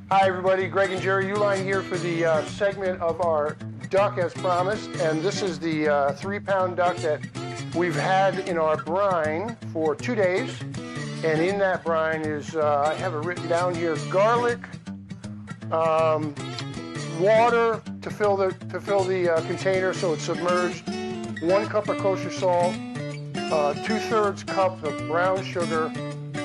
Hi everybody, Greg and Jerry Uihleins here for the segment of our duck as promised, and this is the 3-pound duck that we've had in our brine for 2 days, and in that brine is, I have it written down here, garlic, water to fill the container so it's submerged, 1 cup of kosher salt, 2/3 cup of brown sugar,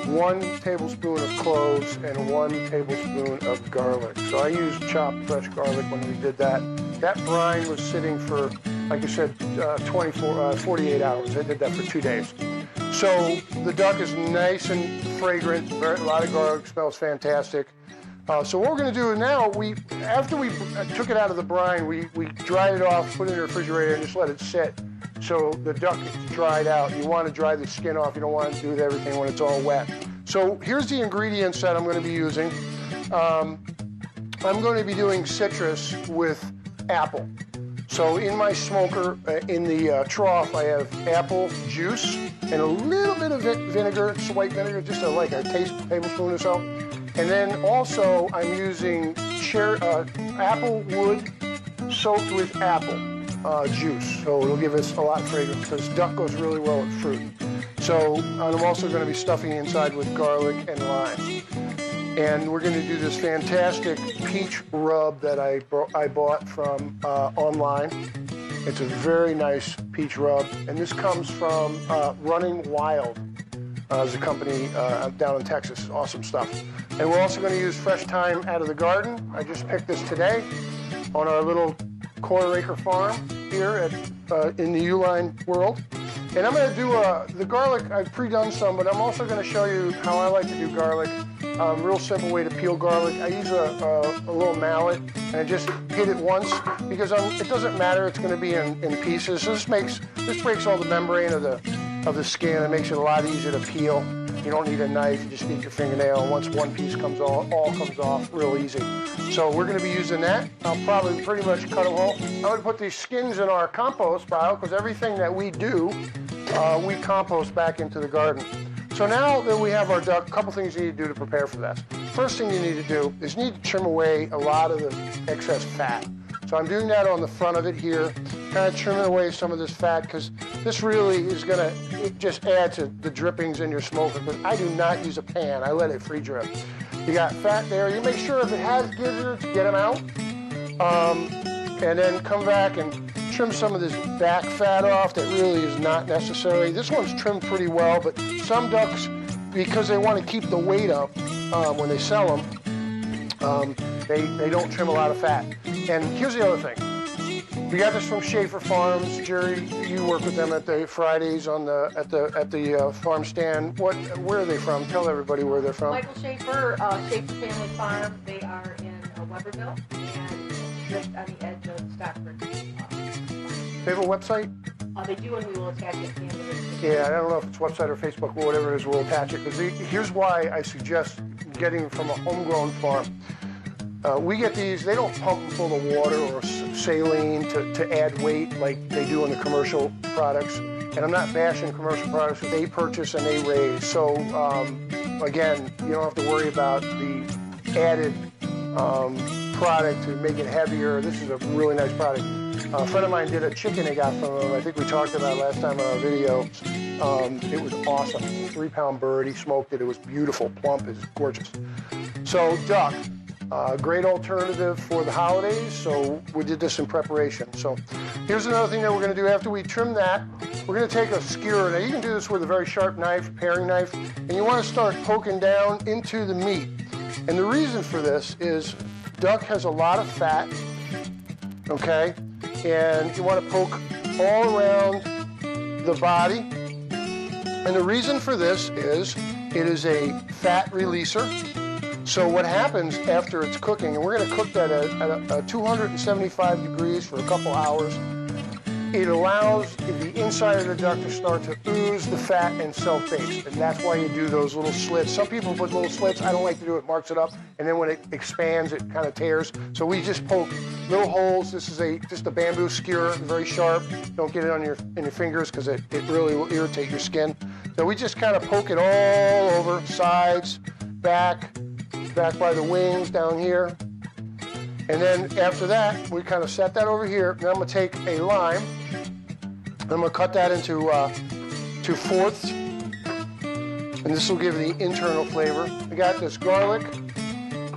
1 tablespoon of cloves, and 1 tablespoon of garlic. So I used chopped fresh garlic when we did that. That brine was sitting for, like I said, 48 hours. I did that for 2 days. So the duck is nice and fragrant, a lot of garlic, smells fantastic. So what we're going to do now, after we took it out of the brine, we dried it off, put it in the refrigerator, and just let it sit. So the duck is dried out. You want to dry the skin off. You don't want to do everything when it's all wet. So here's the ingredients that I'm going to be using. I'm going to be doing citrus with apple. So in my smoker, in the trough, I have apple juice and a little bit of vinegar, it's white vinegar, just like a tablespoon or so. And then also I'm using apple wood soaked with apple juice. So it'll give us a lot of fragrance because duck goes really well with fruit. So I'm also going to be stuffing inside with garlic and lime. And we're going to do this fantastic peach rub that I bought from online. It's a very nice peach rub. And this comes from Running Wild. There's a company down in Texas. Awesome stuff. And we're also going to use fresh thyme out of the garden. I just picked this today on our little quarter-acre farm here in the Uihleins world. And I'm going to do the garlic. I've pre-done some, but I'm also going to show you how I like to do garlic. Real simple way to peel garlic. I use a little mallet and I just hit it once because it doesn't matter. It's going to be in pieces. So this breaks all the membrane of the skin. It makes it a lot easier to peel. You don't need a knife. You just need your fingernail. And once one piece comes off, all comes off real easy. So we're going to be using that. I'll probably pretty much cut them all. I'm going to put these skins in our compost pile because everything that we do, we compost back into the garden. So now that we have our duck, a couple things you need to do to prepare for that. First thing you need to do is you need to trim away a lot of the excess fat. So I'm doing that on the front of it here, kind of trimming away some of this fat because this really is going to just add to the drippings in your smoker because I do not use a pan. I let it free drip. You got fat there. You make sure if it has gizzards, get them out. And then come back and trim some of this back fat off that really is not necessary. This one's trimmed pretty well, but some ducks, because they want to keep the weight up when they sell them, they don't trim a lot of fat. And here's the other thing. We got this from Schaefer Farms. Jerry, you work with them at the Fridays at the farm stand. Where are they from? Tell everybody where they're from. Michael Schaefer, Schaefer Family Farm. They are in Weberville and just on the edge of Stockford. They have a website? They do, and we will attach it at the end of it. Yeah, I don't know if it's website or Facebook or whatever it is, we'll attach it. Because here's why I suggest getting from a homegrown farm. We get these, they don't pump them full of water or saline to add weight like they do in the commercial products. And I'm not bashing commercial products, but they purchase and they raise. So, again, you don't have to worry about the added product to make it heavier. This is a really nice product. A friend of mine did a chicken they got from him. I think we talked about it last time on our video. It was awesome. 3-pound bird. He smoked it. It was beautiful, plump. It's gorgeous. So duck, great alternative for the holidays. So we did this in preparation. So here's another thing that we're going to do after we trim that. We're going to take a skewer. Now you can do this with a very sharp knife, paring knife, and you want to start poking down into the meat. And the reason for this is duck has a lot of fat. Okay. And you want to poke all around the body. And the reason for this is it is a fat releaser. So what happens after it's cooking, and we're going to cook that at 275 degrees for a couple hours, it allows the inside of the duck to start to ooze the fat and self-baste. And that's why you do those little slits. Some people put little slits. I don't like to do it. Marks it up. And then when it expands, it kind of tears. So we just poke little holes. This is just a bamboo skewer, very sharp. Don't get it on your fingers because it really will irritate your skin. So we just kind of poke it all over, sides, back, back by the wings down here. And then after that, we kind of set that over here. Then I'm going to take a lime. I'm going to cut that into 2/4. And this will give the internal flavor. I got this garlic.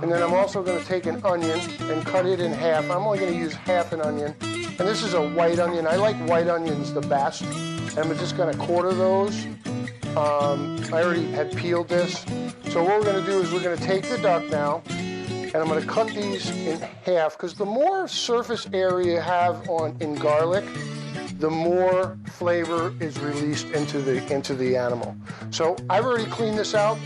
And then I'm also going to take an onion and cut it in half. I'm only going to use half an onion. And this is a white onion. I like white onions the best. And I'm just going to quarter those. I already had peeled this. So what we're going to do is we're going to take the duck now. And I'm going to cut these in half. Because the more surface area you have in garlic, the more flavor is released into the animal. So I've already cleaned this out.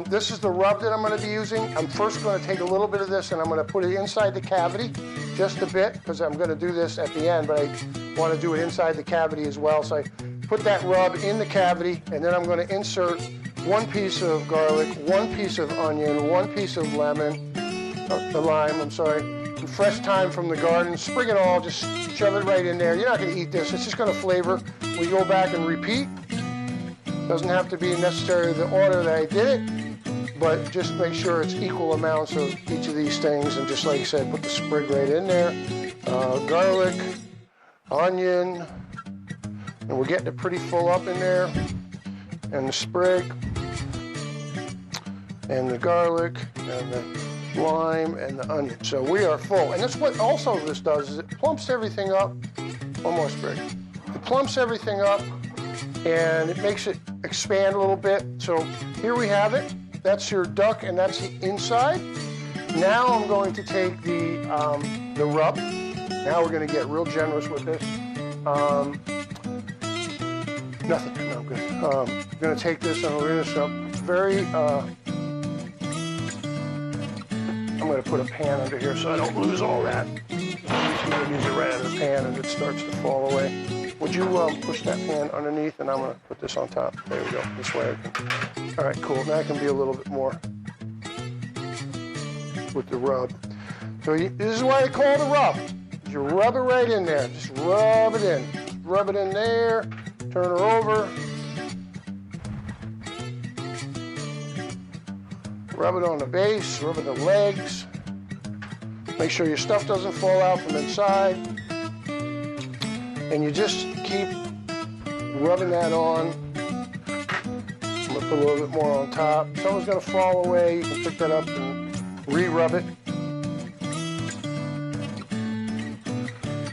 This is the rub that I'm going to be using. I'm first going to take a little bit of this and I'm going to put it inside the cavity, just a bit, because I'm going to do this at the end, but I want to do it inside the cavity as well. So I put that rub in the cavity, and then I'm going to insert 1 piece of garlic, 1 piece of onion, 1 piece of lemon, lime, I'm sorry, and fresh thyme from the garden. Sprig it all, just shove it right in there. You're not going to eat this. It's just going to flavor. We go back and repeat. Doesn't have to be necessarily the order that I did it, but just make sure it's equal amounts of each of these things. And just like I said, put the sprig right in there. Garlic, onion, and we're getting it pretty full up in there. And the sprig, and the garlic, and the lime, and the onion. So we are full. And that's what also this does, is it plumps everything up. One more sprig. It plumps everything up, and it makes it expand a little bit. So here we have it. That's your duck, and that's the inside. Now I'm going to take the rub. Now we're going to get real generous with this. Nothing, no good. I'm going to take this and we're going to I'm going to put a pan under here so I don't lose all that. I'm going to use it right out of the pan as it starts to fall away. Would you push that pan underneath, and I'm going to put this on top. There we go. This way I can. All right, cool. Now I can be a little bit more with the rub. So this is why I call it a rub. You rub it right in there. Just rub it in. Rub it in there. Turn her over. Rub it on the base, rub it on the legs. Make sure your stuff doesn't fall out from inside. And you just keep rubbing that on. I'm gonna put a little bit more on top. If someone's gonna fall away, you can pick that up and re-rub it.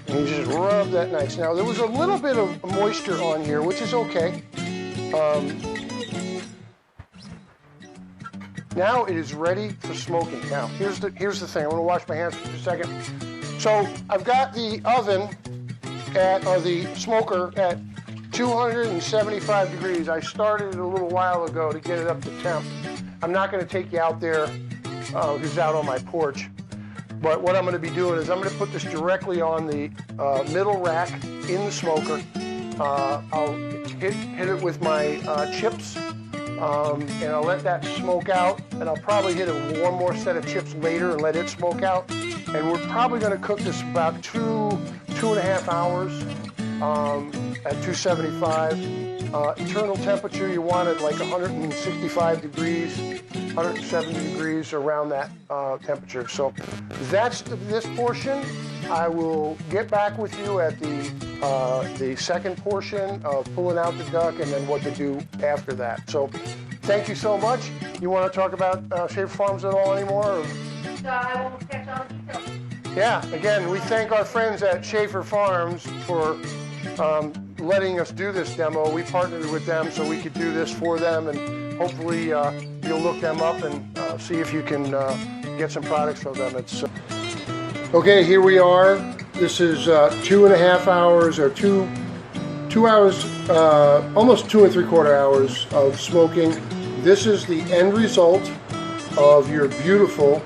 And you just rub that nice. Now there was a little bit of moisture on here, which is okay. Now it is ready for smoking. Now, here's the thing. I'm going to wash my hands for just a second. So I've got the oven or the smoker at 275 degrees. I started it a little while ago to get it up to temp. I'm not going to take you out there because it's out on my porch. But what I'm going to be doing is I'm going to put this directly on the middle rack in the smoker. I'll hit it with my chips. And I'll let that smoke out, and I'll probably hit one more set of chips later and let it smoke out. And we're probably going to cook this about 2.5 hours at 275. Internal temperature, you want it like 165 degrees, 170 degrees, around that temperature. So that's this portion. I will get back with you at the second portion of pulling out the duck and then what to do after that. So thank you so much. You want to talk about Schaefer Farms at all anymore? Or? I won't catch all the details. Yeah, again, we thank our friends at Schaefer Farms for letting us do this demo. We partnered with them so we could do this for them, and hopefully you'll look them up and see if you can get some products from them. It's okay, here we are. This is 2.5 hours or two hours, almost 2 3/4 hours of smoking. This is the end result of your beautiful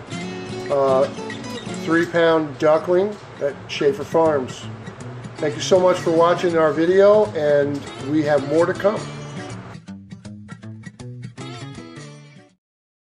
3-pound duckling at Schaefer Farms. Thank you so much for watching our video, and we have more to come.